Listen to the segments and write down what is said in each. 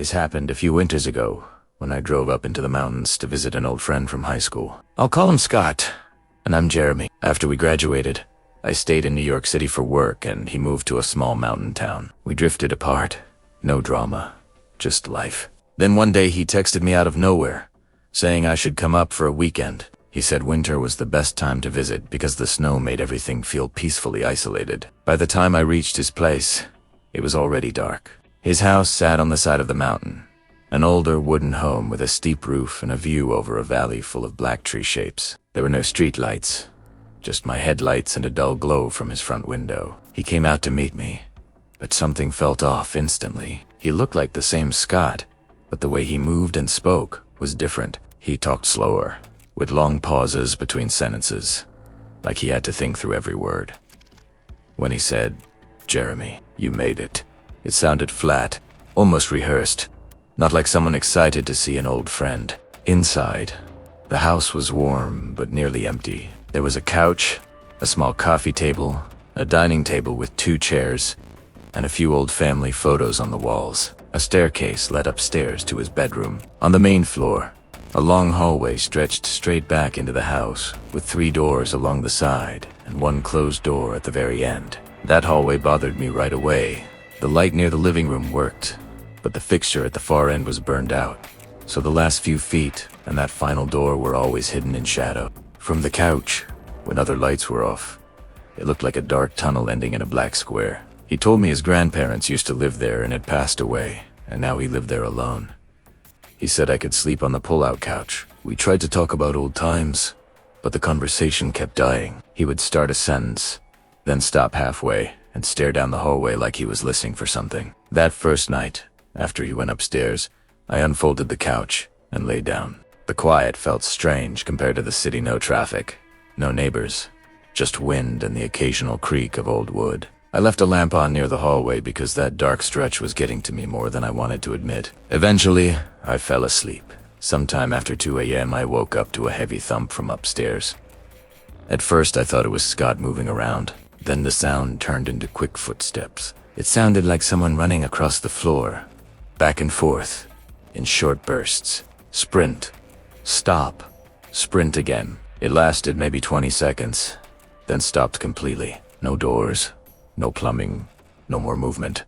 This happened a few winters ago, when I drove up into the mountains to visit an old friend from high school. I'll call him Scott, and I'm Jeremy. After we graduated, I stayed in New York City for work, and he moved to a small mountain town. We drifted apart. No drama, just life. Then one day he texted me out of nowhere, saying I should come up for a weekend. He said winter was the best time to visit because the snow made everything feel peacefully isolated. By the time I reached his place, it was already dark. His house sat on the side of the mountain, an older wooden home with a steep roof and a view over a valley full of black tree shapes. There were no street lights, just my headlights and a dull glow from his front window. He came out to meet me, but something felt off instantly. He looked like the same Scott, but the way he moved and spoke was different. He talked slower, with long pauses between sentences, like he had to think through every word. When he said, "Jeremy, you made it," it sounded flat, almost rehearsed, not like someone excited to see an old friend. Inside, the house was warm but nearly empty. There was a couch, a small coffee table, a dining table with 2 chairs, and a few old family photos on the walls. A staircase led upstairs to his bedroom. On the main floor, a long hallway stretched straight back into the house, with 3 doors along the side and 1 closed door at the very end. That hallway bothered me right away. The light near the living room worked, but the fixture at the far end was burned out, so the last few feet and that final door were always hidden in shadow. From the couch, when other lights were off, it looked like a dark tunnel ending in a black square. He told me his grandparents used to live there and had passed away, and now he lived there alone. He said I could sleep on the pull-out couch. We tried to talk about old times, but the conversation kept dying. He would start a sentence, then stop halfway and stare down the hallway like he was listening for something. That first night, after he went upstairs, I unfolded the couch and lay down. The quiet felt strange compared to the city. No traffic, no neighbors, just wind and the occasional creak of old wood. I left a lamp on near the hallway because that dark stretch was getting to me more than I wanted to admit. Eventually, I fell asleep. Sometime after 2 a.m., I woke up to a heavy thump from upstairs. At first, I thought it was Scott moving around. Then the sound turned into quick footsteps. It sounded like someone running across the floor, back and forth, in short bursts. Sprint, stop, sprint again. It lasted maybe 20 seconds, then stopped completely. No doors, no plumbing, no more movement.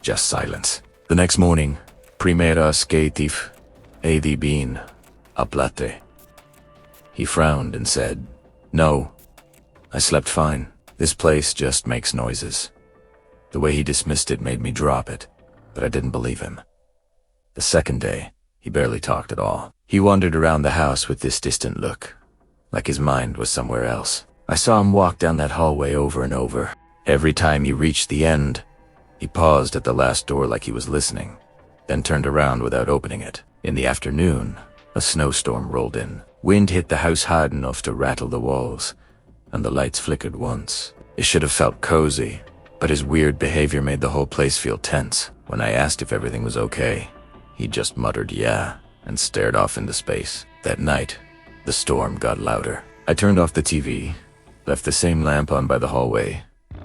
Just silence. The next morning, primera skatif, edi bin, aplate. He frowned and said, "No, I slept fine. This place just makes noises." The way he dismissed it made me drop it, but I didn't believe him. The second day, he barely talked at all. He wandered around the house with this distant look, like his mind was somewhere else. I saw him walk down that hallway over and over. Every time he reached the end, he paused at the last door like he was listening, then turned around without opening it. In the afternoon, a snowstorm rolled in. Wind hit the house hard enough to rattle the walls, and the lights flickered once. It should have felt cozy, but his weird behavior made the whole place feel tense. When I asked if everything was okay, he just muttered "yeah" and stared off into space. That night, the storm got louder. I turned off the TV, left the same lamp on by the hallway,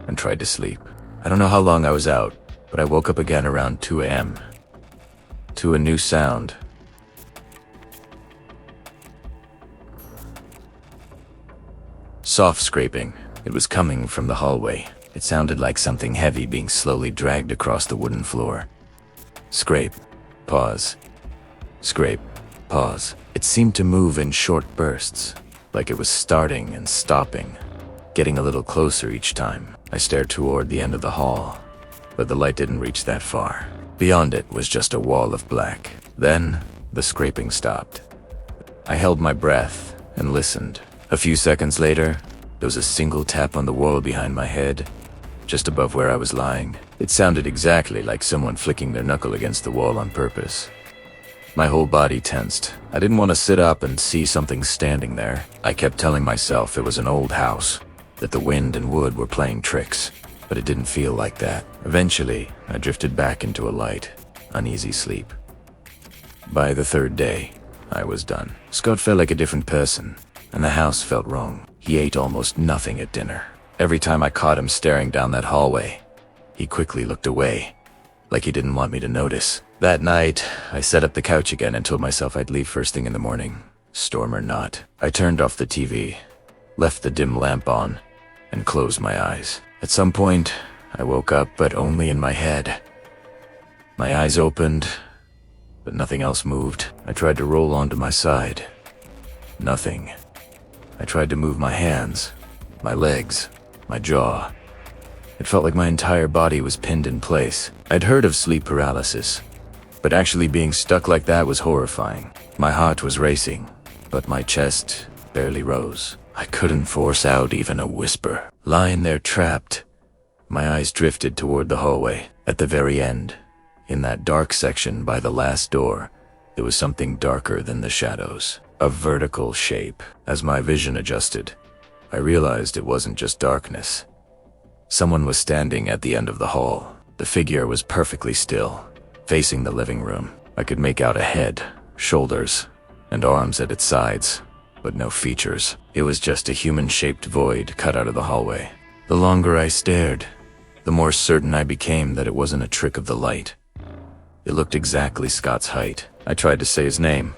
and tried to sleep. I don't know how long I was out, but I woke up again around 2 a.m. to a new sound. Soft scraping. It was coming from the hallway. It sounded like something heavy being slowly dragged across the wooden floor. Scrape, pause. Scrape, pause. It seemed to move in short bursts, like it was starting and stopping, getting a little closer each time. I stared toward the end of the hall, but the light didn't reach that far. Beyond it was just a wall of black. Then, the scraping stopped. I held my breath and listened. A few seconds later, there was a single tap on the wall behind my head, just above where I was lying. It sounded exactly like someone flicking their knuckle against the wall on purpose. My whole body tensed. I didn't want to sit up and see something standing there. I kept telling myself it was an old house, that the wind and wood were playing tricks, but it didn't feel like that. Eventually, I drifted back into a light, uneasy sleep. By the 3rd day, I was done. Scott felt like a different person, and the house felt wrong. He ate almost nothing at dinner. Every time I caught him staring down that hallway, he quickly looked away, like he didn't want me to notice. That night, I set up the couch again and told myself I'd leave first thing in the morning, storm or not. I turned off the TV, left the dim lamp on, and closed my eyes. At some point, I woke up, but only in my head. My eyes opened, but nothing else moved. I tried to roll onto my side. Nothing. I tried to move my hands, my legs, my jaw. It felt like my entire body was pinned in place. I'd heard of sleep paralysis, but actually being stuck like that was horrifying. My heart was racing, but my chest barely rose. I couldn't force out even a whisper. Lying there trapped, my eyes drifted toward the hallway. At the very end, in that dark section by the last door, there was something darker than the shadows. A vertical shape. As my vision adjusted, I realized it wasn't just darkness. Someone was standing at the end of the hall. The figure was perfectly still, facing the living room. I could make out a head, shoulders, and arms at its sides, but no features. It was just a human-shaped void cut out of the hallway. The longer I stared, the more certain I became that it wasn't a trick of the light. It looked exactly Scott's height. I tried to say his name,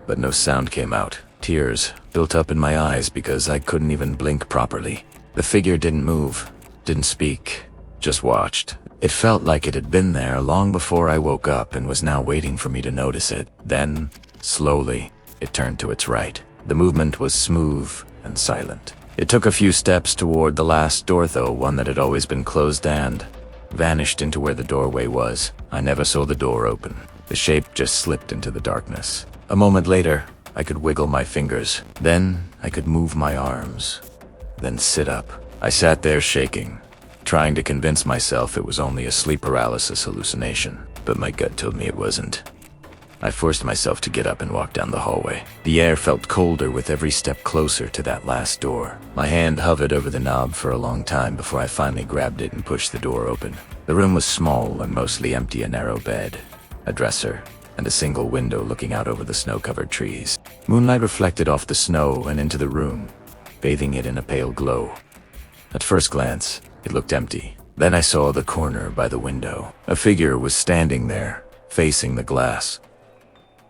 but no sound came out. Tears built up in my eyes because I couldn't even blink properly. The figure didn't move, didn't speak, just watched. It felt like it had been there long before I woke up and was now waiting for me to notice it. Then, slowly, it turned to its right. The movement was smooth and silent. It took a few steps toward the last door though, one that had always been closed, and vanished into where the doorway was. I never saw the door open. The shape just slipped into the darkness. A moment later, I could wiggle my fingers. Then, I could move my arms. Then sit up. I sat there shaking, trying to convince myself it was only a sleep paralysis hallucination, but my gut told me it wasn't. I forced myself to get up and walk down the hallway. The air felt colder with every step closer to that last door. My hand hovered over the knob for a long time before I finally grabbed it and pushed the door open. The room was small and mostly empty. A narrow bed, a dresser, and a single window looking out over the snow-covered trees. Moonlight reflected off the snow and into the room, bathing it in a pale glow. At first glance, it looked empty. Then I saw the corner by the window. A figure was standing there, facing the glass.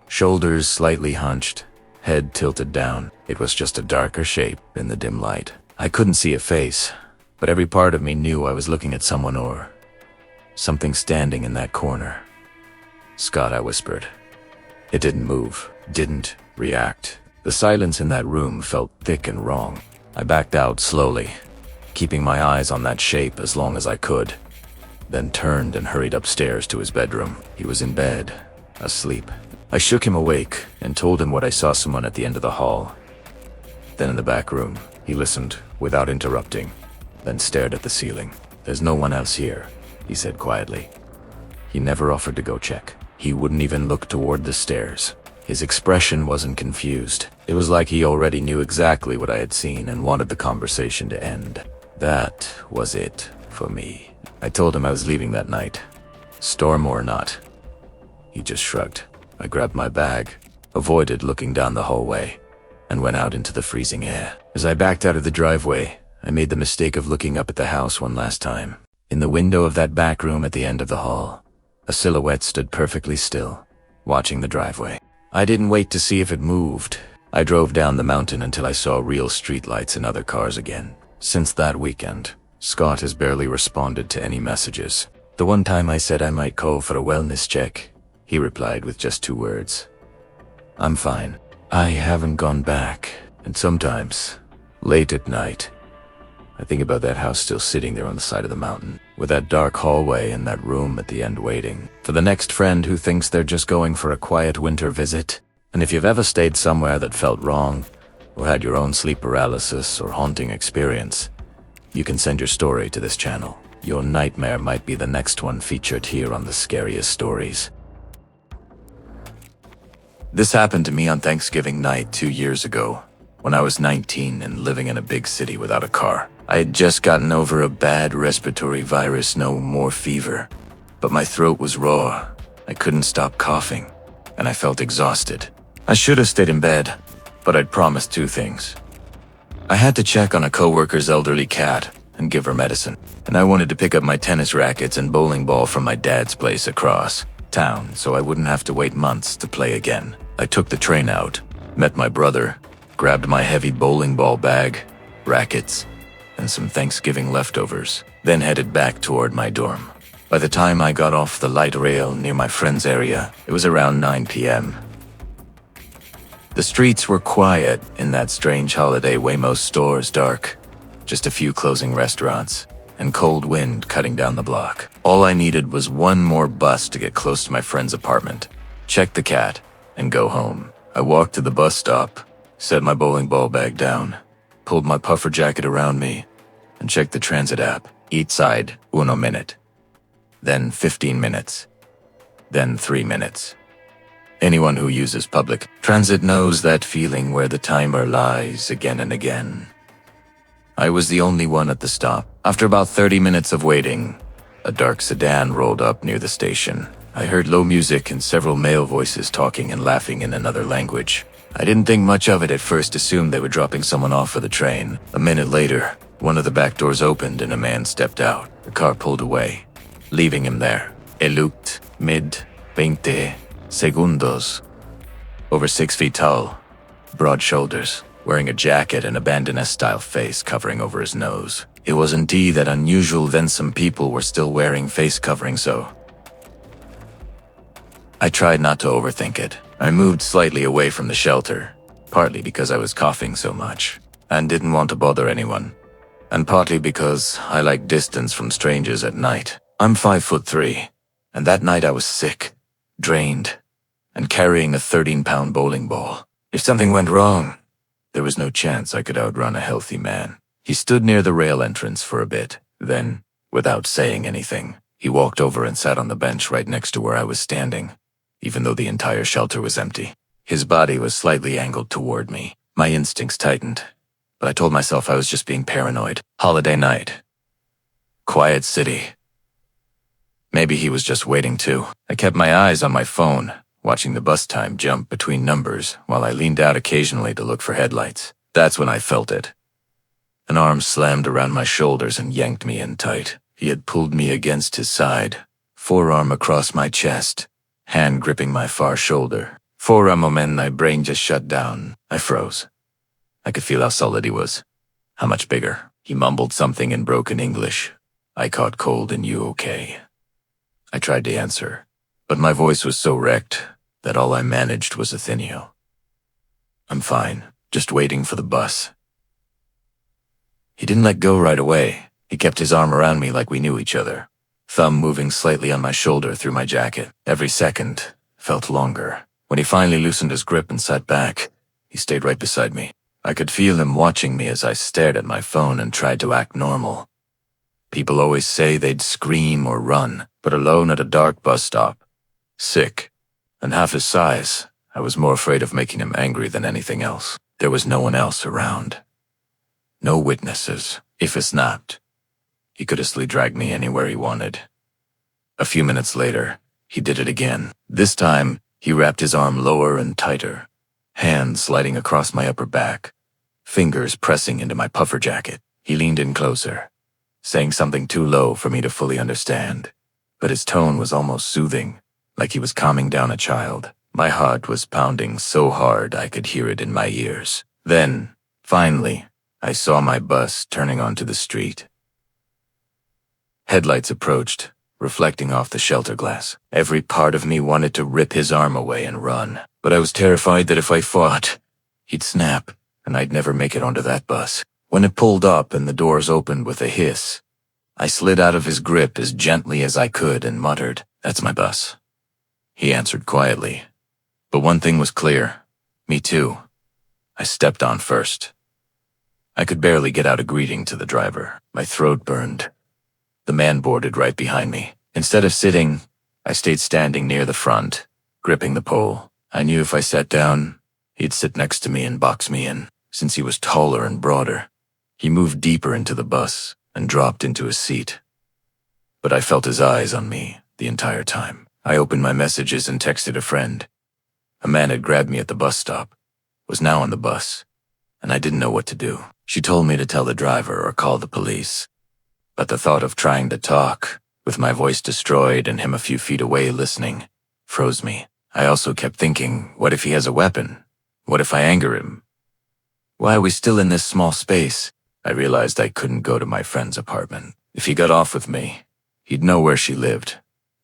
Shoulders slightly hunched, head tilted down. It was just a darker shape in the dim light. I couldn't see a face, but every part of me knew I was looking at someone or something standing in that corner. "Scott," I whispered. It didn't move, didn't react. The silence in that room felt thick and wrong. I backed out slowly, keeping my eyes on that shape as long as I could, then turned and hurried upstairs to his bedroom. He was in bed, asleep. I shook him awake and told him what I saw: someone at the end of the hall. Then in the back room, he listened without interrupting, then stared at the ceiling. "There's no one else here," he said quietly. He never offered to go check. He wouldn't even look toward the stairs. His expression wasn't confused. It was like he already knew exactly what I had seen and wanted the conversation to end. That was it for me. I told him I was leaving that night, storm or not. He just shrugged. I grabbed my bag, avoided looking down the hallway, and went out into the freezing air. As I backed out of the driveway, I made the mistake of looking up at the house one last time. In the window of that back room at the end of the hall, a silhouette stood perfectly still, watching the driveway. I didn't wait to see if it moved. I drove down the mountain until I saw real streetlights and other cars again. Since that weekend, Scott has barely responded to any messages. The one time I said I might call for a wellness check, he replied with just 2 words. "I'm fine." I haven't gone back, and sometimes, late at night, I think about that house still sitting there on the side of the mountain, with that dark hallway and that room at the end waiting for the next friend who thinks they're just going for a quiet winter visit. And if you've ever stayed somewhere that felt wrong, or had your own sleep paralysis or haunting experience, you can send your story to this channel. Your nightmare might be the next one featured here on the Scariest Stories. This happened to me on Thanksgiving night 2 years ago, when I was 19 and living in a big city without a car. I had just gotten over a bad respiratory virus, no more fever, but my throat was raw. I couldn't stop coughing, and I felt exhausted. I should have stayed in bed, but I'd promised 2 things. I had to check on a coworker's elderly cat and give her medicine, and I wanted to pick up my tennis rackets and bowling ball from my dad's place across. town so I wouldn't have to wait months to play again. I took the train out, met my brother, grabbed my heavy bowling ball bag, rackets, and some Thanksgiving leftovers, then headed back toward my dorm. By the time I got off the light rail near my friend's area, it was around 9 p.m. The streets were quiet in that strange holiday way, most stores dark, just a few closing restaurants, and cold wind cutting down the block. All I needed was one more bus to get close to my friend's apartment, check the cat, and go home. I walked to the bus stop, set my bowling ball bag down, pulled my puffer jacket around me, and checked the transit app. Each side, 1 minute. Then 15 minutes. Then 3 minutes. Anyone who uses public transit knows that feeling where the timer lies again and again. I was the only one at the stop. After about 30 minutes of waiting, a dark sedan rolled up near the station. I heard low music and several male voices talking and laughing in another language. I didn't think much of it at first, assumed they were dropping someone off for the train. A minute later, one of the back doors opened and a man stepped out. The car pulled away, leaving him there. He looked mid-20 segundos. Over 6 feet tall, broad shoulders, wearing a jacket and a bandana-style face covering over his nose. It was indeed that unusual then some people were still wearing face covering, so I tried not to overthink it. I moved slightly away from the shelter, partly because I was coughing so much and didn't want to bother anyone, and partly because I like distance from strangers at night. I'm 5'3", and that night I was sick, drained, and carrying a 13-pound bowling ball. If something went wrong, there was no chance I could outrun a healthy man. He stood near the rail entrance for a bit. Then, without saying anything, he walked over and sat on the bench right next to where I was standing, even though the entire shelter was empty. His body was slightly angled toward me. My instincts tightened, but I told myself I was just being paranoid. Holiday night. Quiet city. Maybe he was just waiting too. I kept my eyes on my phone, watching the bus time jump between numbers while I leaned out occasionally to look for headlights. That's when I felt it. An arm slammed around my shoulders and yanked me in tight. He had pulled me against his side, forearm across my chest, hand gripping my far shoulder. For a moment, my brain just shut down. I froze. I could feel how solid he was. How much bigger. He mumbled something in broken English. I caught cold. And you okay? I tried to answer, but my voice was so wrecked that all I managed was Athenio. I'm fine, just waiting for the bus. He didn't let go right away. He kept his arm around me like we knew each other, thumb moving slightly on my shoulder through my jacket. Every second felt longer. When he finally loosened his grip and sat back, he stayed right beside me. I could feel him watching me as I stared at my phone and tried to act normal. People always say they'd scream or run, but alone at a dark bus stop, sick, and half his size, I was more afraid of making him angry than anything else. There was no one else around. No witnesses. If he snapped, he could easily drag me anywhere he wanted. A few minutes later, he did it again. This time, he wrapped his arm lower and tighter, hands sliding across my upper back, fingers pressing into my puffer jacket. He leaned in closer, saying something too low for me to fully understand, but his tone was almost soothing, like he was calming down a child. My heart was pounding so hard I could hear it in my ears. Then, finally, I saw my bus turning onto the street. Headlights approached, reflecting off the shelter glass. Every part of me wanted to rip his arm away and run, but I was terrified that if I fought, he'd snap, and I'd never make it onto that bus. When it pulled up and the doors opened with a hiss, I slid out of his grip as gently as I could and muttered, "That's my bus." He answered quietly. But one thing was clear. Me too. I stepped on first. I could barely get out a greeting to the driver. My throat burned. The man boarded right behind me. Instead of sitting, I stayed standing near the front, gripping the pole. I knew if I sat down, he'd sit next to me and box me in, since he was taller and broader. He moved deeper into the bus and dropped into his seat. But I felt his eyes on me the entire time. I opened my messages and texted a friend. A man had grabbed me at the bus stop, was now on the bus, and I didn't know what to do. She told me to tell the driver or call the police. But the thought of trying to talk, with my voice destroyed and him a few feet away listening, froze me. I also kept thinking, what if he has a weapon? What if I anger him? Why are we still in this small space? I realized I couldn't go to my friend's apartment. If he got off with me, he'd know where she lived,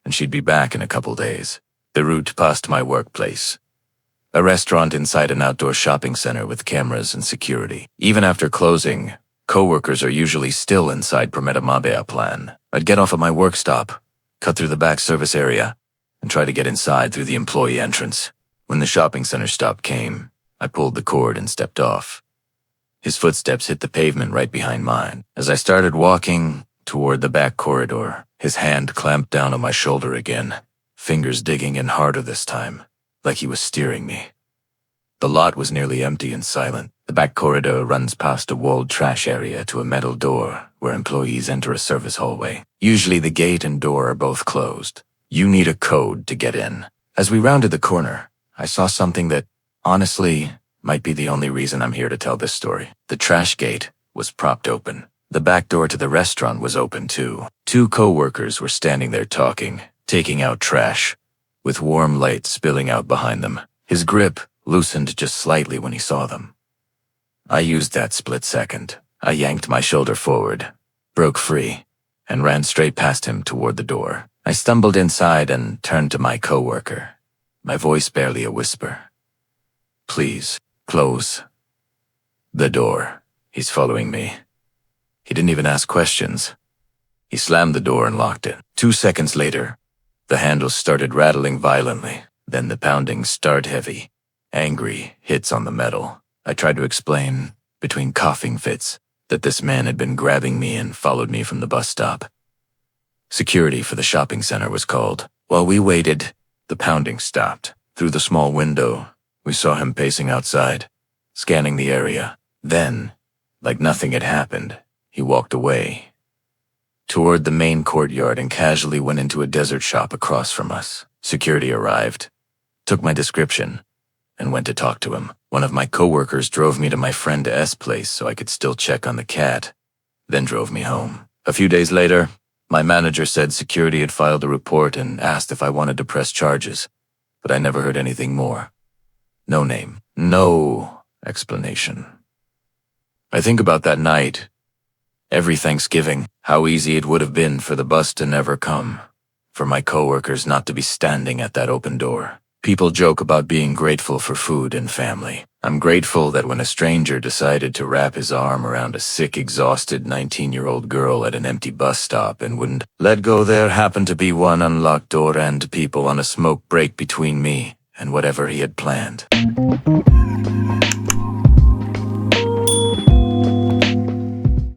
and she'd be back in a couple days. The route past my workplace. A restaurant inside an outdoor shopping center with cameras and security. Even after closing, coworkers are usually still inside Mabea plan. I'd get off at my work stop, cut through the back service area, and try to get inside through the employee entrance. When the shopping center stop came, I pulled the cord and stepped off. His footsteps hit the pavement right behind mine. As I started walking toward the back corridor, his hand clamped down on my shoulder again, fingers digging in harder this time, like he was steering me. The lot was nearly empty and silent. The back corridor runs past a walled trash area to a metal door where employees enter a service hallway. Usually the gate and door are both closed. You need a code to get in. As we rounded the corner, I saw something that, honestly, might be the only reason I'm here to tell this story. The trash gate was propped open. The back door to the restaurant was open too. Two coworkers were standing there talking, taking out trash, with warm light spilling out behind them. His grip loosened just slightly when he saw them. I used that split second. I yanked my shoulder forward, broke free, and ran straight past him toward the door. I stumbled inside and turned to my coworker, my voice barely a whisper. Please, close the door. He's following me. He didn't even ask questions. He slammed the door and locked it. 2 seconds later, the handles started rattling violently. Then the pounding started heavy, angry hits on the metal. I tried to explain, between coughing fits, that this man had been grabbing me and followed me from the bus stop. Security for the shopping center was called. While we waited, the pounding stopped. Through the small window, we saw him pacing outside, scanning the area. Then, like nothing had happened, he walked away toward the main courtyard and casually went into a desert shop across from us. Security arrived, took my description, and went to talk to him. One of my coworkers drove me to my friend S place so I could still check on the cat, then drove me home. A few days later, my manager said security had filed a report and asked if I wanted to press charges, but I never heard anything more. No name, no explanation. I think about that night, every Thanksgiving, how easy it would have been for the bus to never come, for my coworkers not to be standing at that open door. People joke about being grateful for food and family. I'm grateful that when a stranger decided to wrap his arm around a sick, exhausted 19-year-old girl at an empty bus stop and wouldn't let go, there happened to be one unlocked door and people on a smoke break between me and whatever he had planned.